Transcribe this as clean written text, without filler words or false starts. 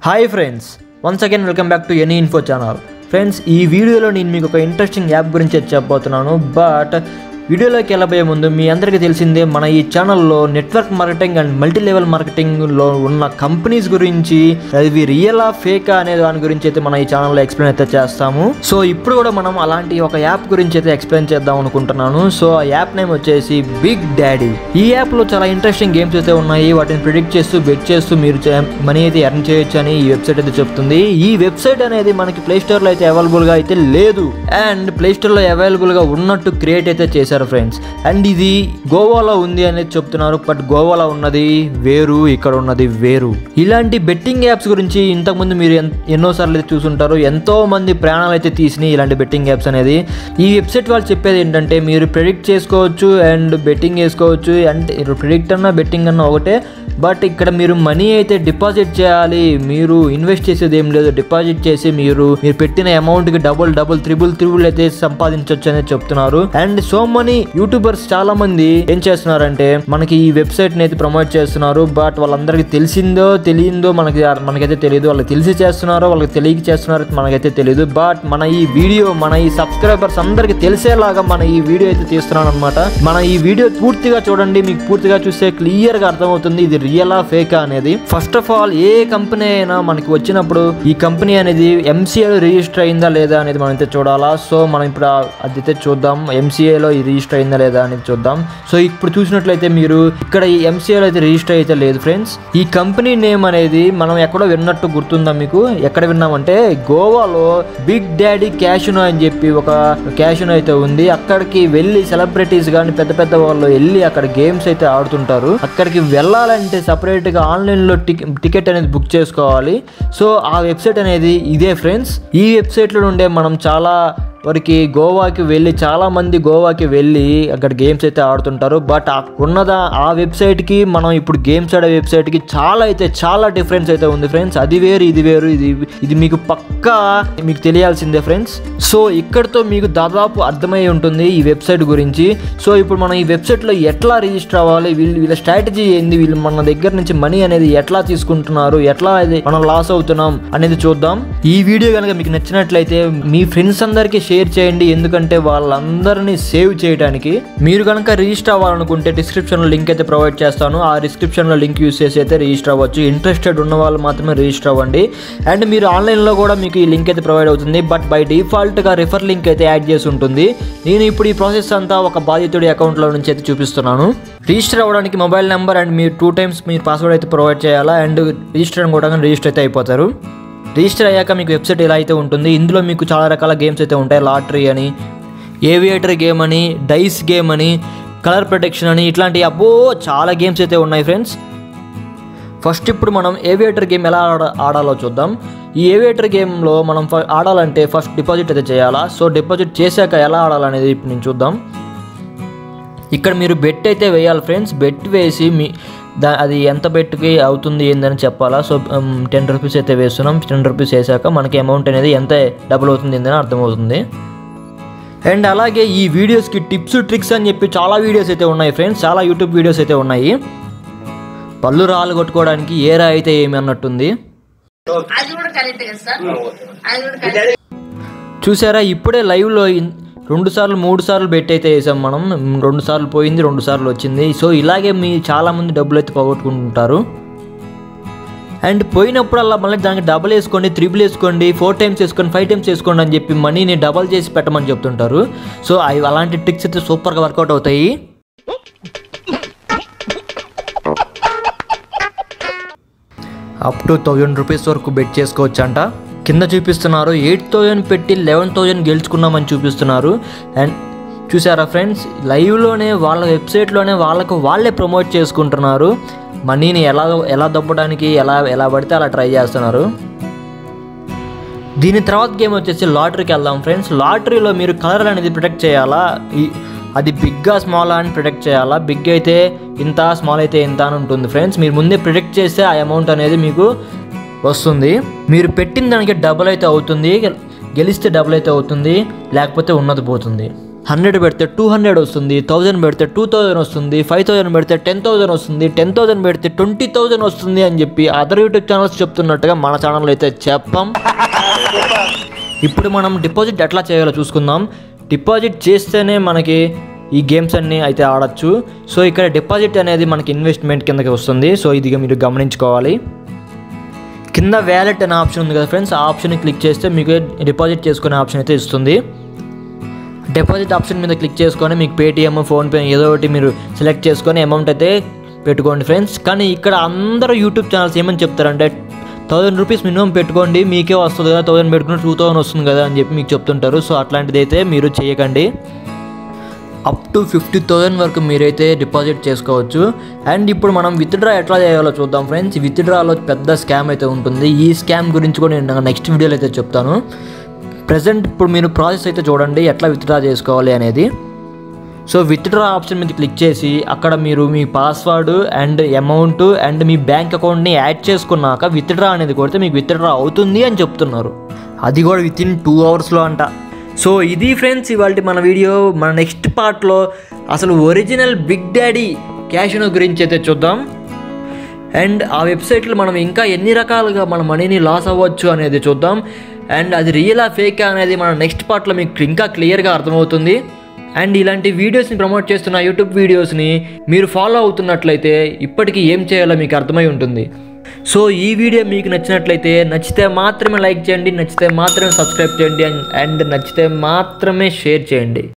Hi friends, once again welcome back to any info channel. Friends, ఈ వీడియోలో నేను మీకు ఒక ఇంట్రెస్టింగ్ యాప్ గురించి చెప్పబోతున్నాను. బట్ వీడియోలోకి వెళ్ళబోయే ముందు మీ అందరికీ తెలిసిందే, మన ఈ ఛానల్లో network marketing and multi level మార్కెటింగ్లో ఉన్న కంపెనీస్ గురించి, అవి రియలా ఫేకా అనే దాని గురించి అయితే మన ఈ ఛానల్లో ఎక్స్ప్లెయిన్ అయితే చేస్తాము. సో ఇప్పుడు కూడా మనం అలాంటి ఒక యాప్ గురించి అయితే ఎక్స్ప్లెయిన్ చేద్దాం అనుకుంటున్నాను. సో ఆ యాప్ నేమ్ వచ్చేసి బిగ్ డాడీ. ఈ యాప్లో చాలా ఇంట్రెస్టింగ్ గేమ్స్ అయితే ఉన్నాయి. వాటిని ప్రిడిక్ట్ చేస్తూ బెట్ చేస్తూ మీరు మనీ అయితే ఎర్న్ చేయొచ్చు అని ఈ వెబ్సైట్ అయితే చెప్తుంది. ఈ వెబ్సైట్ అనేది మనకి ప్లే స్టోర్లో అయితే అవైలబుల్గా అయితే లేదు, అండ్ ప్లే స్టోర్లో అవైలబుల్గా ఉన్నట్టు క్రియేట్ అయితే చేశారు ఫ్రెండ్స్. అండ్ ఇది గోవాలో ఉంది అనేది చెప్తున్నారు, బట్ గోవాలో ఉన్నది వేరు, ఇక్కడ ఉన్నది వేరు. ఇలాంటి బెట్టింగ్ యాప్స్ గురించి ఇంతకుముందు మీరు ఎన్నోసార్లు అయితే చూసుంటారు. ఎంతో మంది ప్రాణాలు అయితే తీసినాయి ఇలాంటి బెట్టింగ్ యాప్స్ అనేది. ఈ వెబ్సైట్ వాళ్ళు చెప్పేది ఏంటంటే, మీరు ప్రెడిక్ట్ చేసుకోవచ్చు అండ్ బెట్టింగ్ వేసుకోవచ్చు. అంటే ప్రెడిక్ట్ అన్నా బెట్టింగ్ అన్నా ఒకటే, బట్ ఇక్కడ మీరు మనీ అయితే డిపాజిట్ చేయాలి. మీరు ఇన్వెస్ట్ చేసేది ఏం లేదు, డిపాజిట్ చేసి మీరు పెట్టిన అమౌంట్కి డబుల్ త్రిబుల్ అయితే సంపాదించవచ్చు అనేది చెప్తున్నారు. అండ్ సో మనీ యూట్యూబర్స్ చాలా మంది ఏం చేస్తున్నారంటే, మనకి ఈ వెబ్సైట్ ని అయితే ప్రమోట్ చేస్తున్నారు. బట్ వాళ్ళందరికీ తెలిసిందో తెలియదో మనకైతే తెలియదు. వాళ్ళకి తెలిసి చేస్తున్నారో వాళ్ళకి తెలియక చేస్తున్నారో మనకైతే తెలియదు. బట్ మన ఈ సబ్స్క్రైబర్స్ అందరికి తెలిసేలాగా మన ఈ వీడియో అయితే తీస్తున్నాను అనమాట. మన ఈ వీడియో పూర్తిగా చూడండి, మీకు పూర్తిగా చూస్తే క్లియర్ గా అర్థమవుతుంది ఇది రియలా ఫేకా అనేది. First of all, A company అయినా మనకి వచ్చినప్పుడు ఈ కంపెనీ అనేది ఎంసీఏలో రిజిస్టర్ అయిందా లేదా అనేది మనం అయితే చూడాలా. సో మనం ఇప్పుడు అదైతే చూద్దాం, ఎంసీఏలో రిజిస్టర్ అయిందా లేదా అనేది చూద్దాం. సో ఇప్పుడు చూసినట్లయితే మీరు ఇక్కడ ఈ ఎంసీఏలో అయితే రిజిస్టర్ అయితే లేదు ఫ్రెండ్స్. ఈ కంపెనీ నేమ్ అనేది మనం ఎక్కడో విన్నట్టు గుర్తుందా మీకు? ఎక్కడ విన్నామంటే, గోవాలో బిగ్ డాడీ క్యాషినో అని చెప్పి ఒక క్యాషినో అయితే ఉంది. అక్కడికి వెళ్ళి సెలబ్రిటీస్ కానీ పెద్ద పెద్ద వాళ్ళు వెళ్ళి అక్కడ గేమ్స్ అయితే ఆడుతుంటారు. అక్కడికి వెళ్ళాలంటే సపరేట్ గా ఆన్లైన్ లో టికెట్ అనేది బుక్ చేసుకోవాలి. సో ఆ వెబ్సైట్ అనేది ఇదే ఫ్రెండ్స్. ఈ వెబ్సైట్ లో నుండే మనం చాలా వరకు చాలా మంది గోవాకి వెళ్ళి అక్కడ గేమ్స్ అయితే ఆడుతుంటారు. బట్ ఆ వెబ్సైట్కి మనం ఇప్పుడు గేమ్స్ ఆడే వెబ్సైట్కి చాలా డిఫరెన్స్ అయితే ఉంది ఫ్రెండ్స్. అది వేరు ఇది వేరు, ఇది మీకు పక్కా మీకు తెలియాల్సిందే ఫ్రెండ్స్. సో ఇక్కడతో మీకు దాదాపు అర్థమై ఉంటుంది ఈ వెబ్సైట్ గురించి. సో ఇప్పుడు మనం ఈ వెబ్సైట్లో ఎట్లా రిజిస్టర్ అవ్వాలి, వీళ్ళ స్ట్రాటజీ ఏంది, వీళ్ళు మన దగ్గర నుంచి మనీ అనేది ఎట్లా తీసుకుంటున్నారు, ఎట్లా మనం లాస్ అవుతున్నాం అనేది చూద్దాం. ఈ వీడియో కనుక మీకు నచ్చినట్లయితే మీ ఫ్రెండ్స్ అందరికీ షేర్ చేయండి, ఎందుకంటే వాళ్ళందరినీ సేవ్ చేయడానికి. మీరు కనుక రిజిస్టర్ అవ్వాలనుకుంటే డిస్క్రిప్షన్లో లింక్ అయితే ప్రొవైడ్ చేస్తాను. ఆ డిస్క్రిప్షన్లో లింక్ యూస్ చేసి అయితే రిజిస్టర్ అవ్వచ్చు. ఇంట్రెస్టెడ్ ఉన్న వాళ్ళు మాత్రమే రిజిస్టర్ అవ్వండి. అండ్ మీరు ఆన్లైన్లో కూడా మీకు ఈ లింక్ అయితే ప్రొవైడ్ అవుతుంది, బట్ బై డిఫాల్ట్గా రిఫర్ లింక్ అయితే యాడ్ చేసి ఉంటుంది. నేను ఇప్పుడు ఈ ప్రాసెస్ అంతా ఒక బాధితుడి అకౌంట్లో నుంచి అయితే చూపిస్తున్నాను. రిజిస్టర్ అవ్వడానికి మొబైల్ నెంబర్ అండ్ మీరు 2 times మీరు పాస్వర్డ్ అయితే ప్రొవైడ్ చేయాలా. అండ్ రిజిస్టర్ కూడా రిజిస్టర్ అయితే అయిపోతారు. రిజిస్టర్ అయ్యాక మీకు వెబ్సైట్ ఇలా అయితే ఉంటుంది. ఇందులో మీకు చాలా రకాల గేమ్స్ అయితే ఉంటాయి. లాటరీ అని, ఏవియేటర్ గేమ్ అని, డైస్ గేమ్ అని, కలర్ ప్రొటెక్షన్ అని, ఇట్లాంటి చాలా గేమ్స్ అయితే ఉన్నాయి ఫ్రెండ్స్. ఫస్ట్ ఇప్పుడు మనం ఏవియేటర్ గేమ్ ఎలా ఆడాలో చూద్దాం. ఈ ఏవియేటర్ గేమ్లో మనం ఆడాలంటే ఫస్ట్ డిపాజిట్ అయితే చేయాలా. సో డిపాజిట్ చేశాక ఎలా ఆడాలనేది ఇప్పుడు నేను చూద్దాం. ఇక్కడ మీరు బెట్ అయితే వేయాలి ఫ్రెండ్స్. బెట్ వేసి అది ఎంత బెట్కి అవుతుంది ఏందని చెప్పాలా. సో 10 రూపీస్ అయితే వేస్తున్నాం. 10 రూపీస్ వేసాక మనకి అమౌంట్ అనేది ఎంత డబుల్ అవుతుంది ఏందని అర్థమవుతుంది. అండ్ అలాగే ఈ వీడియోస్కి టిప్స్ ట్రిక్స్ అని చెప్పి చాలా వీడియోస్ అయితే ఉన్నాయి ఫ్రెండ్స్. చాలా యూట్యూబ్ వీడియోస్ అయితే ఉన్నాయి. పళ్ళు రాళ్ళు కొట్టుకోవడానికి ఏరా అయితే ఏమి అన్నట్టుంది. చూసారా, ఇప్పుడే లైవ్లో 2 సార్లు 3 సార్లు బెట్ అయితే వేసాం మనం. 2 సార్లు పోయింది, 2 సార్లు వచ్చింది. సో ఇలాగే చాలా మంది డబ్బులు అయితే పోగొట్టుకుంటుంటారు. అండ్ పోయినప్పుడల్లా మళ్ళీ దానికి డబుల్ వేసుకోండి, త్రిబుల్ వేసుకోండి, 4 times వేసుకోండి, 5 times వేసుకోండి అని చెప్పి మనీని డబల్ చేసి పెట్టమని చెప్తుంటారు. సో అలాంటి ట్రిక్స్ అయితే సూపర్గా వర్కౌట్ అవుతాయి. అప్ టు 1000 రూపీస్ వరకు బెట్ చేసుకోవచ్చు అంట. కింద చూపిస్తున్నారు 8000 పెట్టి 11000 గెలుచుకున్నామని చూపిస్తున్నారు. అండ్ చూసారా ఫ్రెండ్స్, లైవ్లోనే వాళ్ళ వెబ్సైట్లోనే వాళ్ళే ప్రమోట్ చేసుకుంటున్నారు. మనీని ఎలా దొబ్బడానికి ఎలా పడితే అలా ట్రై చేస్తున్నారు. దీని తర్వాత గేమ్ వచ్చేసి లాటరీకి వెళ్దాం ఫ్రెండ్స్. లాటరీలో మీరు కలర్ అనేది ప్రొటెక్ట్ చేయాలా. అది బిగ్గా స్మాల్ అని ప్రిడిక్ట్ చేయాలా. బిగ్ అయితే ఇంత, స్మాల్ అయితే ఇంత అని ఉంటుంది ఫ్రెండ్స్. మీరు ముందే ప్రిడిక్ట్ చేస్తే ఆ అమౌంట్ అనేది మీకు వస్తుంది. మీరు పెట్టిన దానికి డబుల్ అయితే అవుతుంది, గెలిస్తే డబుల్ అయితే అవుతుంది, లేకపోతే ఉన్నది పోతుంది. 100 పెడితే 200 వస్తుంది, 1000 పెడితే 2000 వస్తుంది, 5000 పెడితే 10,000 వస్తుంది, 10,000 పెడితే 20,000 వస్తుంది అని చెప్పి అదర్ యూట్యూబ్ ఛానల్స్ చెప్తున్నట్టుగా మన ఛానల్లో అయితే చెప్పాం. ఇప్పుడు మనం డిపాజిట్ ఎట్లా చేయాలో చూసుకుందాం. డిపాజిట్ చేస్తేనే మనకి ఈ గేమ్స్ అన్నీ అయితే ఆడచ్చు. సో ఇక్కడ డిపాజిట్ అనేది మనకి ఇన్వెస్ట్మెంట్ కిందకి వస్తుంది. సో ఇది మీరు గమనించుకోవాలి. కింద వ్యాలెట్ అనే ఆప్షన్ ఉంది కదా ఫ్రెండ్స్, ఆ ఆప్షన్ క్లిక్ చేస్తే మీకు డిపాజిట్ చేసుకునే ఆప్షన్ అయితే ఇస్తుంది. డిపాజిట్ ఆప్షన్ మీద క్లిక్ చేసుకొని మీకు పేటిఎం, ఫోన్పే ఏదో ఒకటి మీరు సెలెక్ట్ చేసుకొని అమౌంట్ అయితే పెట్టుకోండి ఫ్రెండ్స్. కానీ ఇక్కడ అందరూ యూట్యూబ్ ఛానల్స్ ఏమని చెప్తారంటే 1000 రూపీస్ మినిమం పెట్టుకోండి, మీకే వస్తుంది కదా, 1000 పెట్టుకుంటే 2000 వస్తుంది కదా అని చెప్పి మీకు చెప్తుంటారు. సో అట్లాంటిది అయితే మీరు చేయకండి. అప్ టు 50,000 వరకు మీరైతే డిపాజిట్ చేసుకోవచ్చు. అండ్ ఇప్పుడు మనం విత్డ్రా ఎట్లా చేయాలో చూద్దాం ఫ్రెండ్స్. విత్డ్రాలో పెద్ద స్కామ్ అయితే ఉంటుంది. ఈ స్కామ్ గురించి కూడా నేను నెక్స్ట్ వీడియోలో అయితే చెప్తాను. ప్రజెంట్ ఇప్పుడు మీరు ప్రాసెస్ అయితే చూడండి ఎట్లా విత్డ్రా చేసుకోవాలి అనేది. సో విత్డ్రా ఆప్షన్ మీద క్లిక్ చేసి అక్కడ మీరు మీ పాస్వర్డ్ అండ్ అమౌంట్ అండ్ మీ బ్యాంక్ అకౌంట్ని యాడ్ చేసుకున్నాక విత్డ్రా అనేది కొడితే మీకు విత్డ్రా అవుతుంది అని చెప్తున్నారు. అది కూడా వితిన్ 2 అవర్స్లో అంట. సో ఇది ఫ్రెండ్స్ ఇవాళ మన వీడియో. మన నెక్స్ట్ పార్ట్లో అసలు ఒరిజినల్ బిగ్ డాడీ క్యాషినో గురించి అయితే చూద్దాం. అండ్ ఆ వెబ్సైట్లో మనం ఇంకా ఎన్ని రకాలుగా మన మనీని లాస్ అవ్వచ్చు అనేది చూద్దాం. అండ్ అది రియలా ఫేకా అనేది మన నెక్స్ట్ పార్ట్లో మీకు ఇంకా క్లియర్గా అర్థమవుతుంది. అండ్ ఇలాంటి వీడియోస్ని ప్రమోట్ చేస్తున్న యూట్యూబ్ వీడియోస్ని మీరు ఫాలో అవుతున్నట్లయితే ఇప్పటికీ ఏం చేయాలో మీకు అర్థమై ఉంటుంది. సో ఈ వీడియో మీకు నచ్చినట్లయితే నచ్చితే మాత్రమే లైక్ చేయండి, నచ్చితే మాత్రమే సబ్స్క్రైబ్ చేయండి అండ్ నచ్చితే మాత్రమే షేర్ చేయండి.